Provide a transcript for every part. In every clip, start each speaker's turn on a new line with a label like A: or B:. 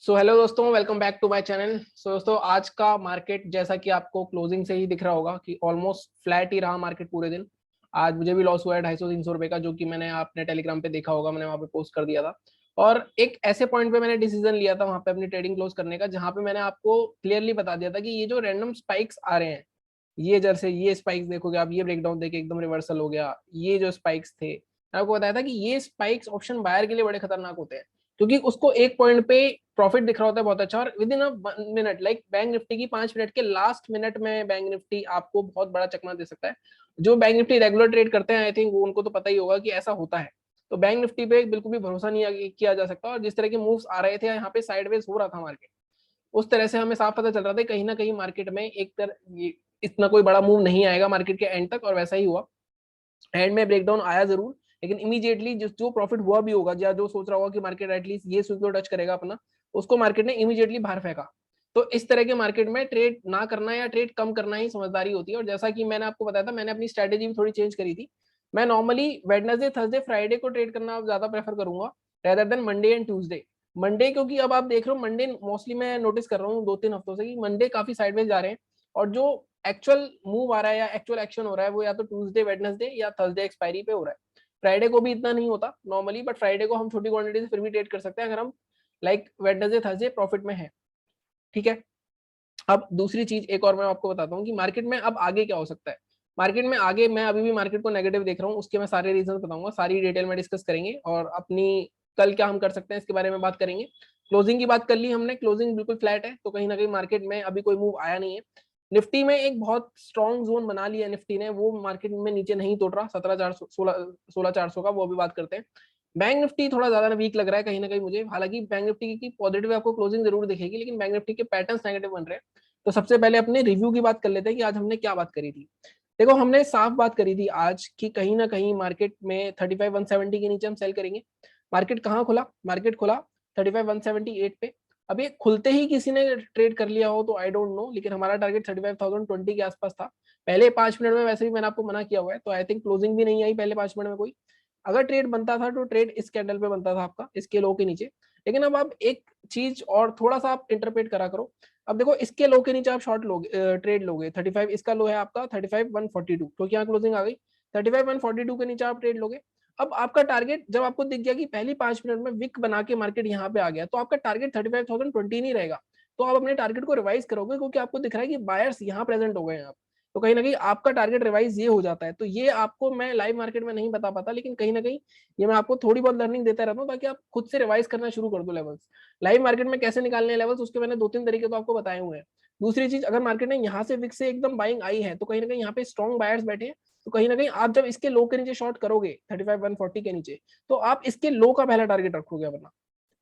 A: सो hello दोस्तों, welcome back to my channel. So दोस्तों, आज का मार्केट जैसा कि आपको क्लोजिंग से ही दिख रहा होगा कि ऑलमोस्ट फ्लैट ही रहा मार्केट पूरे दिन। आज मुझे भी लॉस हुआ है 250-300 रुपए का, जो कि मैंने आपने टेलीग्राम पे देखा होगा, मैंने वहाँ पे पोस्ट कर दिया था। और एक ऐसे पॉइंट पे मैंने डिसीजन लिया था वहाँ पे अपनी ट्रेडिंग क्लोज करने का, जहाँ पे मैंने आपको क्लियरली बता दिया था कि ये जो रैंडम स्पाइक्स आ रहे हैं, ये जैसे ये स्पाइक्स देखोगे आप, ये ब्रेकडाउन देखे एकदम रिवर्सल हो गया। ये जो स्पाइक्स थे, मैंने आपको बताया था कि ये स्पाइक्स ऑप्शन बायर के लिए बड़े खतरनाक होते हैं, क्योंकि उसको एक पॉइंट पे प्रॉफिट दिख रहा होता है बहुत अच्छा, और with in a minute, like bank Nifty की 5 मिनट के लास्ट मिनट में बैंक निफ्टी आपको बहुत बड़ा चकमा दे सकता है। जो बैंक निफ्टी रेगुलर ट्रेड करते हैं, आई थिंक वो उनको तो पता ही होगा कि ऐसा होता है। तो बैंक निफ्टी पे बिल्कुल भी भरोसा नहीं किया जा सकता, और जिस तरह के मूव्स आ रहे थे, यहाँ पे साइडवेज हो रहा था मार्केट, उस तरह से हमें साफ पता चल रहा था कहीं ना कहीं मार्केट में एक तरह इतना कोई बड़ा मूव नहीं आएगा मार्केट के एंड तक, और वैसा ही हुआ। एंड में ब्रेकडाउन आया जरूर, लेकिन इमीडिएटली जो प्रॉफिट हुआ भी होगा, या जो सोच रहा होगा कि मार्केट एटलीस्ट ये स्विंग को टच करेगा अपना, उसको मार्केट ने इमीडिएटली बाहर फेंका। तो इस तरह के मार्केट में ट्रेड ना करना या ट्रेड कम करना ही समझदारी होती है। और जैसा कि मैंने आपको बताया था, मैंने अपनी स्ट्रेटेजी भी थोड़ी चेंज करी थी। मैं नॉर्मली वेडनेसडे, थर्सडे, फ्राइडे को ट्रेड करना ज्यादा प्रेफर करूंगा rather than Monday and Tuesday. Monday क्योंकि अब आप देख रहे हो, मंडे मोस्टली मैं नोटिस कर रहा हूँ 2-3 हफ्तों से कि मंडे काफी साइडवेज जा रहे हैं, और जो एक्चुअल मूव आ रहा है या एक्चुअल एक्शन हो रहा है वो या तो ट्यूसडे, वेडनेसडे या थर्सडे एक्सपायरी पे हो रहा है। फ्राइडे को भी इतना नहीं होता नॉर्मली, बट फ्राइडे को हम छोटी क्वांटिटी से फिर भी ट्रेड कर सकते हैं अगर हम लाइक वेडनेसडे, थर्सडे प्रॉफिट में है। ठीक है। अब दूसरी चीज एक और मैं आपको बताता हूँ कि मार्केट में अब आगे क्या हो सकता है। मार्केट में आगे मैं अभी भी मार्केट को नेगेटिव देख रहा हूँ, उसके मैं सारे रीजन बताऊंगा, सारी डिटेल में डिस्कस करेंगे, और अपनी कल क्या हम कर सकते हैं इसके बारे में बात करेंगे। क्लोजिंग की बात कर ली हमने, क्लोजिंग बिल्कुल फ्लैट है, तो कहीं ना कहीं मार्केट में अभी कोई मूव आया नहीं है। निफ्टी में एक बहुत स्ट्रॉन्ग जोन बना लिया निफ्टी ने, वो मार्केट में नीचे नहीं तोड़ रहा, 17,400, 16,400 का, वो अभी बात करते हैं। बैंक निफ्टी थोड़ा ज्यादा वीक लग रहा है कहीं ना कहीं मुझे, हालांकि बैंक निफ्टी की पॉजिटिव आपको क्लोजिंग जरूर दिखेगी, लेकिन बैंक निफ्टी के पैटर्न्स नेगेटिव बन रहे हैं। तो सबसे पहले अपने रिव्यू की बात कर लेते हैं कि आज हमने क्या बात करी थी। देखो, हमने साफ बात करी थी आज की कहीं ना कहीं मार्केट में 35,170 के नीचे हम सेल करेंगे। मार्केट कहाँ खुला? मार्केट खुला 35,178 पे। अब ये खुलते ही किसी ने ट्रेड कर लिया हो तो आई डोंट नो, लेकिन हमारा टारगेट 35,020 के आसपास था। पहले 5 मिनट में वैसे भी मैंने आपको मना किया हुआ है, तो आई थिंक क्लोजिंग भी नहीं आई पहले 5 मिनट में कोई। अगर ट्रेड बनता था तो ट्रेड इस कैंडल पे बनता था आपका, इसके लो के नीचे। लेकिन अब आप एक चीज और थोड़ा सा आप इंटरप्रेट करा करो। अब देखो, इसके लो के नीचे आप शॉर्ट लोगे, ट्रेड लोगे 35, इसका लो है आपका 35,142, क्योंकि यहाँ क्लोजिंग आ गई। 35,142 के नीचे आप ट्रेड लोगे। अब आपका टारगेट, जब आपको दिख गया कि पहली 5 मिनट में विक बना के मार्केट यहाँ पे आ गया, तो आपका टारगेट 35,020 नहीं रहेगा। तो आप अपने टारगेट को रिवाइज करोगे, क्योंकि आपको दिख रहा है कि बायर्स यहाँ प्रेजेंट हो गए हैं। आप तो कहीं ना कहीं आपका टारगेट रिवाइज ये हो जाता है। तो ये आपको मैं लाइव मार्केट में नहीं बता पाता, लेकिन कहीं ना कहीं ये मैं आपको थोड़ी बहुत लर्निंग देता रहता हूँ, ताकि आप खुद से रिवाइज करना शुरू कर दो लेवल्स। लाइव मार्केट में कैसे निकालने हैं लेवल्स, उसके मैंने 2-3 तरीके तो आपको बताए हुए हैं। दूसरी चीज, अगर मार्केट में यहाँ से विक से एकदम बाइंग आई है, तो कहीं ना कहीं यहाँ पे स्ट्रॉन्ग बायर्स बैठे हैं। तो कहीं ना कहीं आप जब इसके लो के नीचे शॉर्ट करोगे 35,140 के नीचे, तो आप इसके लो का पहला टारगेट रखोगे अपना।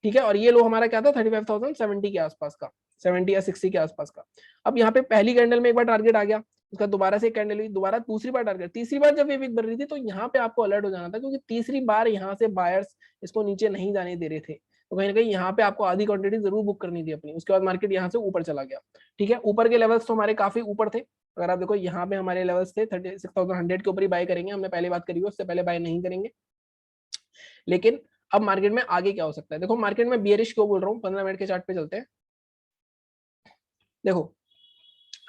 A: ठीक है। और ये लो हमारा क्या था? 35,070 के आसपास का, 70 या 60 के आसपास का। अब यहाँ पे पहली कैंडल में एक बार टारगेट आ गया, उसका दोबारा से कैंडल हुई, दोबारा दूसरी बार टारगेट, तीसरी बार जब ये वीक बन रही थी, तो यहाँ पे आपको अलर्ट हो जाना था, क्योंकि तीसरी बार यहाँ से बायर्स इसको नीचे नहीं जाने दे रहे थे। तो कहीं ना कहीं यहाँ पे आपको आधी क्वांटिटी जरूर बुक करनी थी अपनी। उसके बाद मार्केट यहाँ से ऊपर चला गया। ठीक है। ऊपर के लेवल्स तो हमारे काफी ऊपर थे। अगर आप देखो, यहाँ पे हमारे लेवल्स थे 36,100 के ऊपर ही बाय करेंगे, हमने पहले बात करी है, उससे पहले बाय नहीं करेंगे। लेकिन अब मार्केट में आगे क्या हो सकता है? देखो, मार्केट में बियरिश क्यों बोल रहा हूँ, 15 मिनट के चार्ट पे चलते हैं। देखो,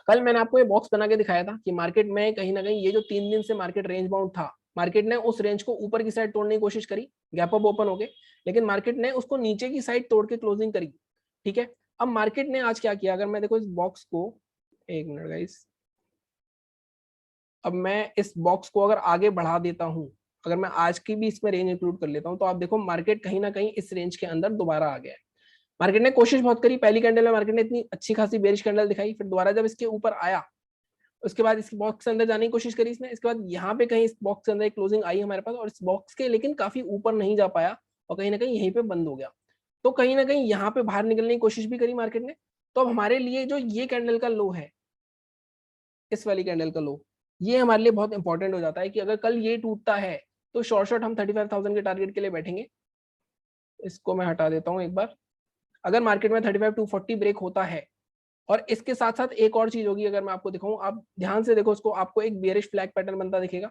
A: कल मैंने आपको ये बॉक्स बना के दिखाया था कि मार्केट में कहीं ना कहीं ये जो 3 दिन से मार्केट रेंज बाउंड था, मार्केट ने उस रेंज को ऊपर की साइड तोड़ने की कोशिश करी, गैप अप ओपन हो गए, लेकिन मार्केट ने उसको नीचे की साइड तोड़ के क्लोजिंग करी। ठीक है। अब मार्केट ने आज क्या किया, अगर मैं देखो इस बॉक्स को, एक मिनट गाइस, अब मैं इस बॉक्स को अगर आगे बढ़ा देता हूं, अगर मैं आज की भी इसमें रेंज इंक्लूड कर लेता हूं, तो आप देखो मार्केट कहीं ना कहीं इस रेंज के अंदर दोबारा आ गया है। मार्केट ने कोशिश बहुत करी, पहली कैंडल में मार्केट ने इतनी अच्छी खासी बेरिश कैंडल दिखाई, फिर दोबारा जब इसके ऊपर आया, उसके बाद इस बॉक्स के अंदर जाने की कोशिश करी इसने, इसके बाद यहाँ पे कहीं इस बॉक्स के अंदर एक क्लोजिंग आई हमारे पास, और इस बॉक्स के लेकिन काफी ऊपर नहीं जा पाया, और कहीं ना कहीं यहीं पे बंद हो गया। तो कहीं ना कहीं यहाँ पे बाहर निकलने की कोशिश भी करी मार्केट ने। तो अब हमारे लिए जो ये कैंडल का लो है, इस वाली कैंडल का लो, ये हमारे लिए बहुत इंपॉर्टेंट हो जाता है कि अगर कल ये टूटता है, तो शॉर्ट हम 35,000 के टारगेट के लिए बैठेंगे। इसको मैं हटा देता हूँ एक बार। अगर मार्केट में 35,240 ब्रेक होता है, और इसके साथ साथ एक और चीज होगी, अगर मैं आपको दिखाऊं, आप ध्यान से देखो उसको, आपको एक बेयरिश फ्लैग पैटर्न बनता दिखेगा,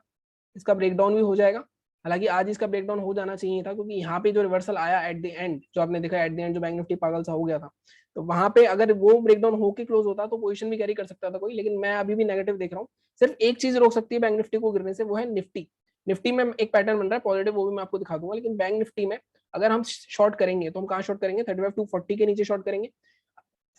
A: इसका ब्रेकडाउन भी हो जाएगा। हालांकि आज इसका ब्रेकडाउन हो जाना चाहिए था, क्योंकि यहाँ पे जो रिवर्सल आया एट द एंड, जो आपने देखा एट द एंड जो बैंक निफ्टी पागल सा हो गया था, तो वहां पे अगर वो ब्रेकडाउन होके क्लोज होता तो पोजीशन भी कैरी कर सकता था कोई, लेकिन मैं अभी भी नेगेटिव देख रहा हूँ। सिर्फ एक चीज रोक सकती है बैंक निफ्टी को गिरने से, वो है निफ्टी। निफ्टी में एक पैटर्न बन रहा है पॉजिटिव, वो भी मैं आपको दिखा दूंगा, लेकिन बैंक निफ्टी में अगर हम शॉर्ट करेंगे तो हम कहाँ शॉर्ट करेंगे, 35,240 के नीचे शॉर्ट करेंगे।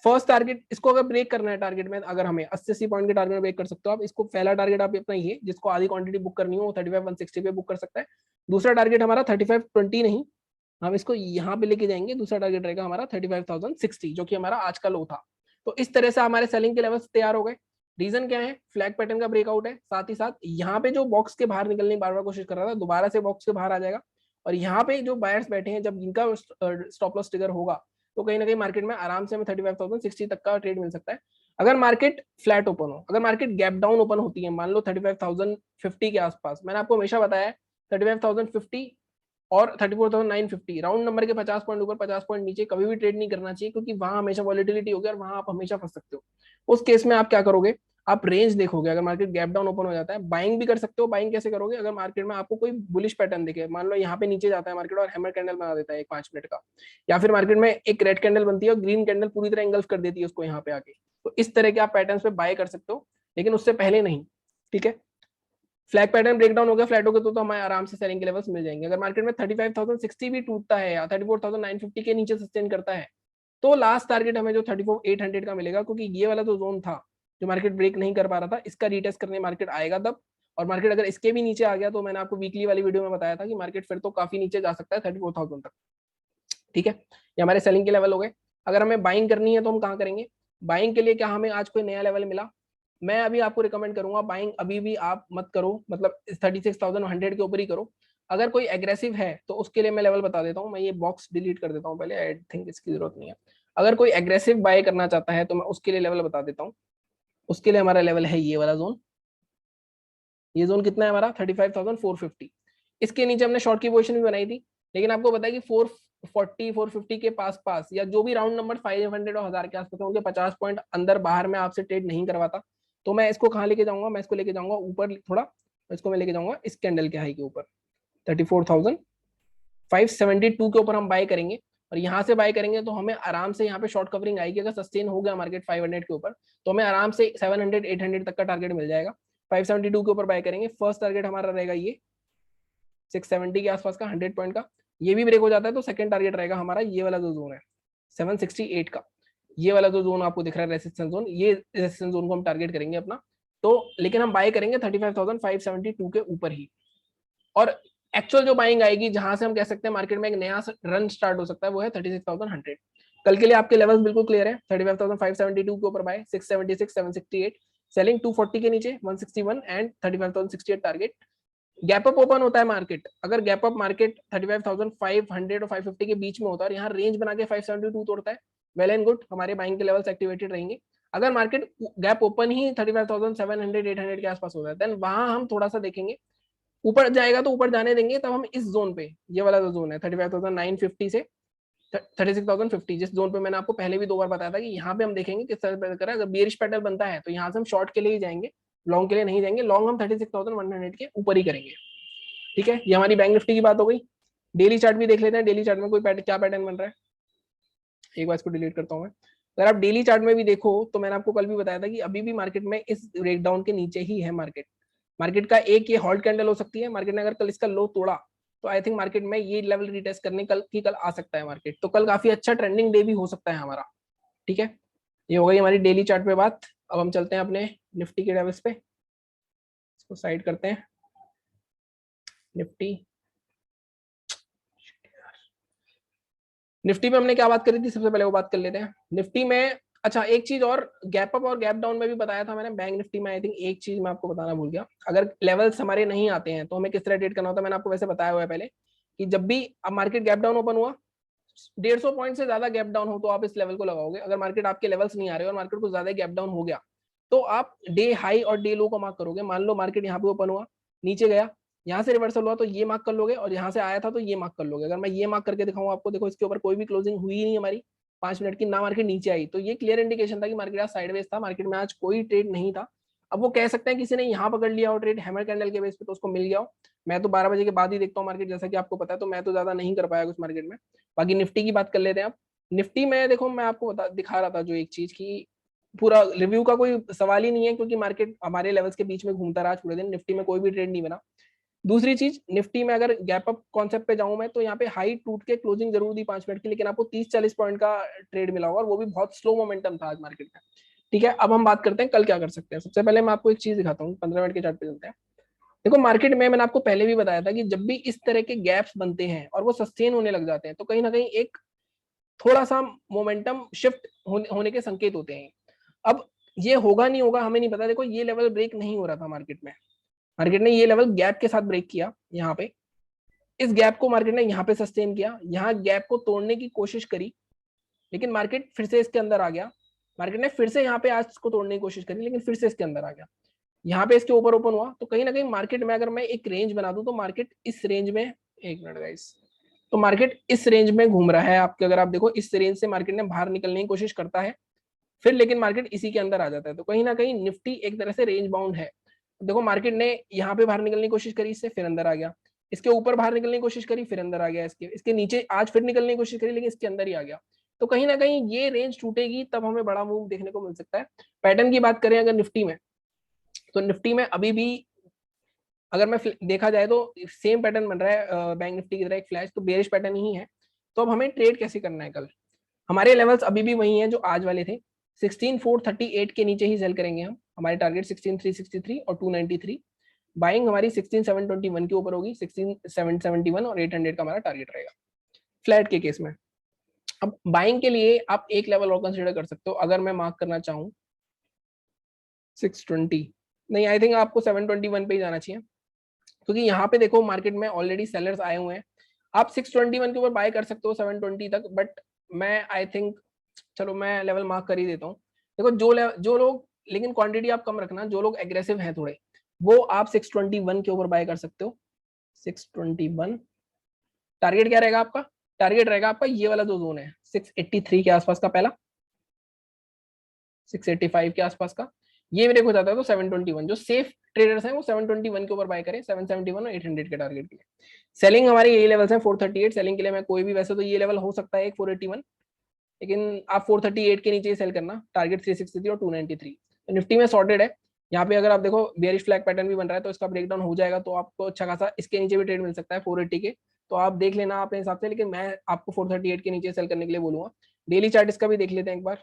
A: फर्स्ट टारगेट, इसको अगर ब्रेक करना है टारगेट में, अगर हमें 80 पॉइंट के टारगेट में ब्रेक कर सकते हो आप इसको। पहला टारगेट आप अपना ये, जिसको आधी क्वांटिटी बुक करनी हो वो 35,160 पे बुक कर सकता है। दूसरा टारगेट हमारा 35,20 नहीं, हम इसको यहाँ पे लेके जाएंगे। दूसरा टारगेट रहेगा हमारा 35,060, जो कि हमारा आज का लो था। तो इस तरह से हमारे सेलिंग के लेवल्स तैयार हो गए। रीजन क्या है, फ्लैग पैटर्न का ब्रेकआउट है, साथ ही साथ यहाँ पे जो बॉक्स के बाहर निकलने की बार बार कोशिश कर रहा था, दोबारा से बॉक्स के बाहर आ जाएगा। और यहाँ पे जो बायर्स बैठे हैं, जब इनका स्टॉप लॉस ट्रिगर होगा तो कहीं ना कहीं मार्केट में आराम से हमें 35,060 तक का ट्रेड मिल सकता है। अगर मार्केट फ्लैट ओपन हो, अगर मार्केट गैप डाउन ओपन होती है, मान लो 35,050 के आसपास, मैंने आपको हमेशा बताया 35,050 और 34,950 राउंड नंबर के 50 पॉइंट ऊपर 50 पॉइंट नीचे कभी भी ट्रेड नहीं करना चाहिए, क्योंकि वहां हमेशा वॉलिटिलिटी होगी और वहां आप हमेशा फंस सकते हो। उस केस में आप क्या करोगे, आप रेंज देखोगे। अगर मार्केट गैप डाउन ओपन हो जाता है, बाइंग भी कर सकते हो। बाइंग कैसे करोगे, अगर मार्केट में आपको कोई बुलिश पैटर्न दिखे, मान लो यहाँ पे नीचे जाता है मार्केट और हैमर कैंडल बना देता है एक 5 मिनट का, या फिर मार्केट में एक रेड कैंडल बनती है और ग्रीन कैंडल पूरी तरह एंगल्फ कर देती है उसको यहाँ पे आके, तो इस तरह के आप पैटर्न पे बाय कर सकते हो, लेकिन उससे पहले नहीं। ठीक है, फ्लैग पैटर्न ब्रेकडाउन हो गया, फ्लैट हो गया, तो हमें आराम से सेलिंग के लेवल्स मिल जाएंगे। अगर मार्केट में 35,060 भी टूटता है या 34,950 के नीचे सस्टेन करता है, तो लास्ट टारगेट हमें जो 34,800 का मिलेगा, क्योंकि ये वाला जो जोन था जो मार्केट ब्रेक नहीं कर पा रहा था, इसका रीटेस्ट करने मार्केट आएगा तब। और मार्केट अगर इसके भी नीचे आ गया, तो मैंने आपको वीकली वाली वीडियो में बताया था कि मार्केट फिर तो काफी नीचे जा सकता है 34,000 तक। ठीक है, ये हमारे सेलिंग के लेवल हो गए। अगर हमें बाइंग करनी है तो हम कहाँ करेंगे, बाइंग के लिए क्या हमें आज कोई नया लेवल मिला, मैं अभी आपको रिकमेंड करूंगा बाइंग अभी भी आप मत करो, मतलब 36,100 के ऊपर ही करो। अगर कोई एग्रेसिव है तो उसके लिए मैं लेवल बता देता हूँ। मैं ये बॉक्स डिलीट कर देता हूँ पहले, आई थिंक इसकी जरूरत नहीं है। अगर कोई एग्रेसिव बाय करना चाहता है तो मैं उसके लिए लेवल बता देता हूँ। उसके लिए हमारा लेवल है ये वाला जोन। ये जोन कितना है हमारा, 35,450। इसके नीचे हमने शॉर्ट की पोजीशन भी बनाई थी, लेकिन आपको बताया कि 440 450 के पास पास, या जो भी राउंड नंबर 500 और 1000 के आसपास है, उनके 50 पॉइंट अंदर बाहर में आपसे ट्रेड नहीं करवाता। तो मैं इसको कहाँ लेके जाऊंगा, मैं इसको लेके जाऊंगा ऊपर थोड़ा, इसको मैं लेके जाऊंगा इस कैंडल के हाई के ऊपर 34,572 के ऊपर हम बाय करेंगे। और यहाँ से बाय करेंगे तो हमें आराम से यहाँ पे शॉर्ट कवरिंग आएगी। अगर सस्टेन हो गया मार्केट 500 के ऊपर, तो हमें आराम से 700 800 तक का टारगेट मिल जाएगा। 572 के ऊपर बाय करेंगे। फर्स्ट टारगेट हमारा रहेगा ये 670 के आसपास का 100 पॉइंट का। ये भी ब्रेक हो जाता है तो सेकंड टारगेट रहेगा हमारा ये वाला जो जोन है 768 का। ये वाला जो जोन आपको दिख रहा है रेसिस्टेंस जोन, ये रेसिस्टेंस जोन को हम टारगेट करेंगे अपना। तो लेकिन हम बाय करेंगे 35,572 के ऊपर ही। और एक्चुअल जो बाइंग आएगी, जहां से हम कह सकते हैं मार्केट में एक नया रन स्टार्ट हो सकता है, वो है 36,100। कल के लिए आपके लेवल्स बिल्कुल क्लियर है। 35,572 के ऊपर बाय, 676 768 सेलिंग, 240 के नीचे 161 and 35,068 target. Gap up open होता है मार्केट, अगर गैप अप मार्केट 35,500 और 550 के बीच में होता है और यहाँ रेंज बना के 572 तोड़ता है, वेल एंड गुड, हमारे बाइंग के लेवल्स एक्टिवेटेड रहेंगे। अगर मार्केट गैप ओपन ही 35,700 800 के आसपास होता है, देन वहां हम थोड़ा सा देखेंगे, ऊपर जाएगा तो ऊपर जाने देंगे। तब हम इस जोन पे, ये वाला जो जोन है 35,950 से 36,050, जिस जोन पे मैंने आपको पहले भी 2 बार बताया था कि यहाँ पे हम देखेंगे किस तरह से कर रहा है। अगर बेरिश पैटर्न बनता है तो यहाँ से हम शॉर्ट के लिए ही जाएंगे, लॉन्ग के लिए नहीं जाएंगे। लॉन्ग हम 36,100 के ऊपर ही करेंगे। ठीक है, ये हमारी बैंक निफ्टी की बात हो गई। डेली चार्ट भी देख लेते हैं, डेली चार्ट में कोई क्या पैटर्न बन रहा है। एक बार इसको डिलीट करता हूँ मैं। अगर आप डेली चार्ट में भी देखो तो मैंने आपको कल भी बताया था कि अभी भी मार्केट में इस ब्रेकडाउन के नीचे ही है मार्केट। मार्केट का एक ये हॉल्ट कैंडल हो सकती है। मार्केट ने अगर कल इसका लो तोड़ा तो आई थिंक मार्केट में ये लेवल रिटेस्ट करने कल आ सकता है मार्केट। तो कल काफी अच्छा ट्रेंडिंग डे भी हो सकता है हमारा। ठीक है, ये हो गई हमारी डेली चार्ट पे बात। अब हम चलते हैं अपने निफ्टी के लेवल्स पे, इसको साइड करते हैं। निफ्टी निफ्टी में हमने क्या बात करी थी, सबसे पहले वो बात कर लेते हैं निफ्टी में। अच्छा, एक चीज और, गैप अप और गैप डाउन में भी बताया था मैंने बैंक निफ्टी में। आई थिंक एक चीज मैं आपको बताना भूल गया, अगर लेवल्स हमारे नहीं आते हैं तो हमें किस तरह ट्रेड करना होता है। मैंने आपको वैसे बताया हुआ है पहले कि जब भी अब मार्केट गैप डाउन ओपन हुआ, 150 पॉइंट से ज्यादा गैप डाउन हो तो आप इस लेवल को लगाओगे। अगर मार्केट आपके लेवल्स नहीं आ रहे और मार्केट को ज्यादा गैप डाउन हो गया, तो आप डे हाई और डे लो को मार्क करोगे। मान लो मार्केट यहाँ पे ओपन हुआ, नीचे गया, यहाँ से रिवर्सल हुआ तो ये मार्क कर लोगे, और यहाँ से आया था तो ये मार्क कर लोगे। अगर मैं ये मार्क करके दिखाऊं आपको, देखो इसके ऊपर कोई भी क्लोजिंग हुई नहीं हमारी 5 मिनट की, ना मार्केट नीचे आई, तो ये क्लियर इंडिकेशन था कि मार्केट आज साइडवेज था, मार्केट में आज कोई ट्रेड नहीं था। अब वो कह सकते हैं किसी ने यहाँ पकड़ लिया हो ट्रेड हैमर कैंडल के बेस पे तो उसको मिल गया हो, मैं तो 12 बजे के बाद ही देखता हूँ मार्केट, जैसा कि आपको पता है, तो मैं तो ज्यादा नहीं कर पाया कुछ मार्केट में। बाकी निफ्टी की बात कर लेते हैं आप। निफ्टी में देखो मैं आपको दिखा रहा था जो एक चीज की, पूरा रिव्यू का कोई सवाल ही नहीं है, क्योंकि मार्केट हमारे लेवल्स के बीच में घूमता रहा पूरे दिन, निफ्टी में कोई भी ट्रेड नहीं बना। दूसरी चीज, निफ्टी में अगर गैप अप कॉन्सेप्ट पे जाऊं मैं, तो यहाँ पे हाई टूट के क्लोजिंग जरूर दी 5 मिनट की, लेकिन आपको 30-40 पॉइंट का ट्रेड मिला होगा, और वो भी बहुत स्लो मोमेंटम था आज मार्केट में। ठीक है, अब हम बात करते हैं कल क्या कर सकते हैं। सबसे पहले मैं आपको एक चीज दिखाता हूँ, 15 मिनट के चार्ट पे चलते हैं। देखो मार्केट में मैंने आपको पहले भी बताया था कि जब भी इस तरह के गैप्स बनते हैं और वो सस्टेन होने लग जाते हैं, तो कहीं ना कहीं एक थोड़ा सा मोमेंटम शिफ्ट होने के संकेत होते हैं। अब ये होगा नहीं होगा हमें नहीं पता। देखो ये लेवल ब्रेक नहीं हो रहा था मार्केट में, मार्केट ने ये लेवल गैप के साथ ब्रेक किया यहाँ पे, इस गैप को मार्केट ने यहाँ पे सस्टेन किया, यहाँ गैप को तोड़ने की कोशिश करी, लेकिन मार्केट फिर से इसके अंदर आ गया। मार्केट ने फिर से यहाँ पे आज इसको तोड़ने की कोशिश करी, लेकिन फिर से इसके अंदर आ गया। यहाँ पे इसके ऊपर ओपन हुआ, तो कहीं ना कहीं मार्केट में अगर मैं एक रेंज बना दूं, तो मार्केट इस रेंज में, एक मिनट गाइस, तो मार्केट इस रेंज में घूम रहा है आपके। अगर आप देखो इस रेंज से मार्केट ने बाहर निकलने की कोशिश करता है, फिर लेकिन मार्केट इसी के अंदर आ जाता है। तो कहीं ना कहीं निफ्टी एक तरह से रेंज बाउंड है। देखो मार्केट ने यहाँ पे बाहर निकलने की कोशिश करी, इससे फिर अंदर आ गया, इसके ऊपर बाहर निकलने की कोशिश करी, फिर अंदर आ गया, इसके नीचे आज फिर निकलने की कोशिश करी, लेकिन इसके अंदर ही आ गया। तो कहीं ना कहीं ये रेंज टूटेगी तब हमें बड़ा मूव देखने को मिल सकता है। पैटर्न की बात करें अगर निफ्टी में, तो निफ्टी में अभी भी अगर मैं देखा जाए तो सेम पैटर्न बन रहा है बैंक निफ्टी की तरह, एक फ्लैश, तो बेरिश पैटर्न ही है। तो अब हमें ट्रेड कैसे करना है कल? हमारे लेवल्स अभी भी वही हैं जो आज वाले थे, 16438 के नीचे ही सेल करेंगे हम। हमारे टारगेट 16363 और 293। बाइंग हमारी 16721 के ऊपर होगी, 16771 और 800 का हमारा टारगेट रहेगा फ्लैट के केस में। अब बाइंग के लिए आप एक लेवल और कंसीडर कर सकते हो, अगर मैं मार्क करना चाहूँ 620, नहीं आई थिंक आपको 721 पे ही जाना चाहिए, क्योंकि यहाँ पे देखो मार्केट में ऑलरेडी सेलर्स आए हुए हैं। आप 621 के ऊपर बाय कर सकते हो 720 तक, बट मैं आई थिंक, चलो मैं लेवल मार्क कर ही देता हूँ। देखो जो लोग, लेकिन क्वांटिटी आप कम रखना, जो लोग एग्रेसिव हैं थोड़े, वो आप 621 के ऊपर बाय कर सकते हो। 621 टारगेट क्या रहेगा आपका? टारगेट रहेगा आपका ये वाला जो जोन है 683 के आसपास का, पहला 685 के आसपास का, ये ब्रेक हो जाता है तो 721, जो सेफ ट्रेडर्स हैं वो 721 के ऊपर बाय करें, 771 और 800 के टारगेट के लिए। सेलिंग हमारे यही लेवल्स हैं 438, सेलिंग के लिए मैं कोई भी, वैसे तो ये लेवल हो सकता है एक 481, लेकिन आप 438 के नीचे ही सेल करना, टारगेट 363 और 293। तो निफ्टी में सॉर्टेड है। यहाँ पे अगर आप देखो बेयरिश फ्लैग पैटर्न भी बन रहा है, तो इसका ब्रेकडाउन हो जाएगा तो आपको अच्छा खासा इसके नीचे भी ट्रेड मिल सकता है 480 के, तो आप देख लेना अपने हिसाब से, लेकिन मैं आपको 438 के नीचे सेल करने के लिए बोलूंगा। डेली चार्ट इसका भी देख लेते हैं एक बार।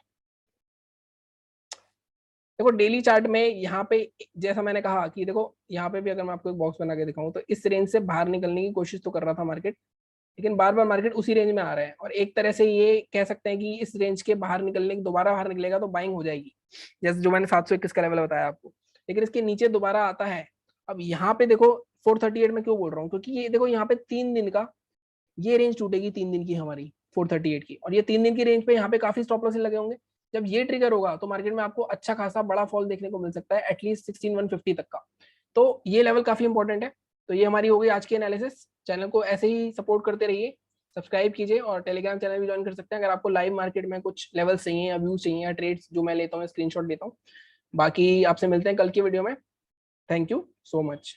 A: देखो डेली चार्ट में यहाँ पे, जैसा मैंने कहा कि देखो यहाँ पे भी अगर मैं आपको एक बॉक्स बना के दिखाऊं, तो इस रेंज से बाहर निकलने की कोशिश तो कर रहा था मार्केट, लेकिन बार बार मार्केट उसी रेंज में आ रहा है, और एक तरह से ये कह सकते हैं कि इस रेंज के बाहर निकलने, दोबारा बाहर निकलेगा तो बाइंग हो जाएगी, जैसे जो मैंने 721 का लेवल बताया आपको, लेकिन इसके नीचे दोबारा आता है। अब यहाँ पे देखो 438 में क्यों बोल रहा हूँ, क्योंकि ये देखो यहाँ पे 3 दिन का ये रेंज टूटेगी, 3 दिन की हमारी 438 की, और ये 3 दिन की रेंज पे यहाँ पे काफी स्टॉप लॉसेस लगे होंगे। जब ये ट्रिगर होगा तो मार्केट में आपको अच्छा खासा बड़ा फॉल देखने को मिल सकता है, एटलीस्ट 16150 तक का। तो ये लेवल काफी इंपॉर्टेंट है। तो ये हमारी हो गई आज की एनालिसिस। चैनल को ऐसे ही सपोर्ट करते रहिए, सब्सक्राइब कीजिए, और टेलीग्राम चैनल भी ज्वाइन कर सकते हैं अगर आपको लाइव मार्केट में कुछ लेवल चाहिए या व्यूज चाहिए या ट्रेड्स जो मैं लेता हूँ स्क्रीनशॉट लेता हूँ। बाकी आपसे मिलते हैं कल की वीडियो में। Thank you so much.